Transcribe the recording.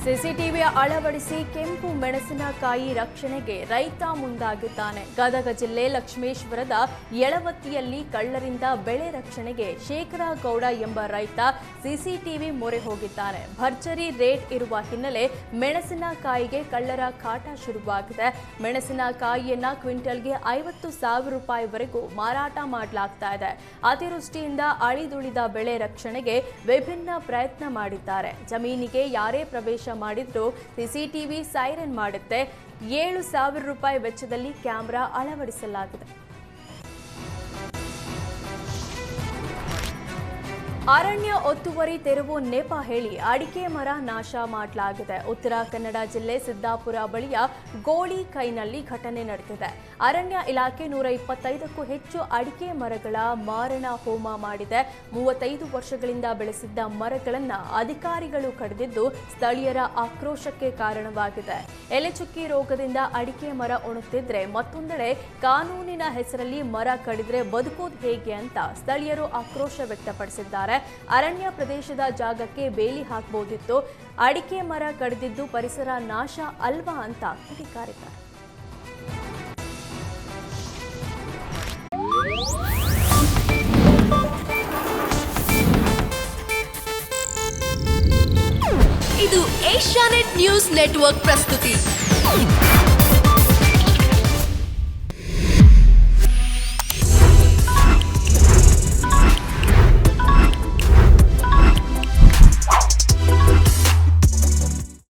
CCTV ಅಳವಡಿಸಿ ಕೆಂಪು ಮೆಣಸಿನಕಾಯಿ ರಕ್ಷಣೆಗೆ ರೈತ ಮುಂದಾಗಿದ್ದಾನೆ. ಗದಗ ಜಿಲ್ಲೆ ಲಕ್ಷ್ಮೇಶ್ವರದ ಯಳವತ್ತಿಯಲ್ಲಿ ಕಳ್ಳರಿಂದ ಬೆಳೆ ರಕ್ಷಣೆಗೆ ಶೇಖರಗೌಡ ಎಂಬ ರೈತ ಸಿಸಿಟಿವಿ ಮೊರೆ ಹೋಗಿದ್ದಾನೆ. ಭರ್ಜರಿ ರೇಟ್ ಇರುವ ಹಿನ್ನೆಲೆ ಮೆಣಸಿನಕಾಯಿಗೆ ಕಳ್ಳರ ಕಾಟ ಶುರುವಾಗಿದೆ. ಮೆಣಸಿನಕಾಯಿಯನ್ನ ಕ್ವಿಂಟಲ್ಗೆ 50,000 ರೂಪಾಯಿವರೆಗೂ ಮಾರಾಟ ಮಾಡಲಾಗ್ತಾ ಇದೆ. ಅತಿವೃಷ್ಟಿಯಿಂದ ಅಳಿದುಳಿದ ಬೆಳೆ ರಕ್ಷಣೆಗೆ ವಿಭಿನ್ನ ಪ್ರಯತ್ನ ಮಾಡಿದ್ದಾರೆ. ಜಮೀನಿಗೆ ಯಾರೇ ಪ್ರವೇಶ ಮಾಡಿದ್ರು ಸಿಸಿಟಿವಿ ಸೈರನ್ ಮಾಡುತ್ತೆ. 7,000 ರೂಪಾಯಿ ವೆಚ್ಚದಲ್ಲಿ ಕ್ಯಾಮೆರಾ ಅಳವಡಿಸಲಾಗಿದೆ. ಅರಣ್ಯ ಒತ್ತುವರಿ ತೆರವು ನೆಪ ಹೇಳಿ ಅಡಿಕೆ ಮರ ನಾಶ ಮಾಡಲಾಗಿದೆ. ಉತ್ತರ ಕನ್ನಡ ಜಿಲ್ಲೆ ಸಿದ್ದಾಪುರ ಬಳಿಯ ಗೋಳಿಕೈನಲ್ಲಿ ಘಟನೆ ನಡೆದಿದೆ. ಅರಣ್ಯ ಇಲಾಖೆ 125ಕ್ಕೂ ಹೆಚ್ಚು ಅಡಿಕೆ ಮರಗಳ ಮಾರಣ ಹೋಮ ಮಾಡಿದೆ. 35 ವರ್ಷಗಳಿಂದ ಬೆಳೆಸಿದ್ದ ಮರಗಳನ್ನು ಅಧಿಕಾರಿಗಳು ಕಡಿದಿದ್ದು ಸ್ಥಳೀಯರ ಆಕ್ರೋಶಕ್ಕೆ ಕಾರಣವಾಗಿದೆ. ಎಲೆಚುಕ್ಕಿ ರೋಗದಿಂದ ಅಡಿಕೆ ಮರ ಒಣಗುತ್ತಿದ್ರೆ ಮತ್ತೊಂದೆಡೆ ಕಾನೂನಿನ ಹೆಸರಲ್ಲಿ ಮರ ಕಡಿದ್ರೆ ಬದುಕೋದು ಹೇಗೆ ಅಂತ ಸ್ಥಳೀಯರು ಆಕ್ರೋಶ ವ್ಯಕ್ತಪಡಿಸಿದ್ದಾರೆ. ಅರಣ್ಯ ಪ್ರದೇಶದ ಜಾಗಕ್ಕೆ ಬೇಲಿ ಹಾಕಬಹುದಿತ್ತು. ಅಡಿಕೆ ಮರ ಕಡಿದಿದ್ದು ಪರಿಸರ ನಾಶ ಅಲ್ವಾ ಅಂತ ಕಿಡಿಕಾರಿದ್ದಾರೆ. ಇದು ಏಷ್ಯಾನೆಟ್ ನ್ಯೂಸ್ ನೆಟ್ವರ್ಕ್ ಪ್ರಸ್ತುತಿ.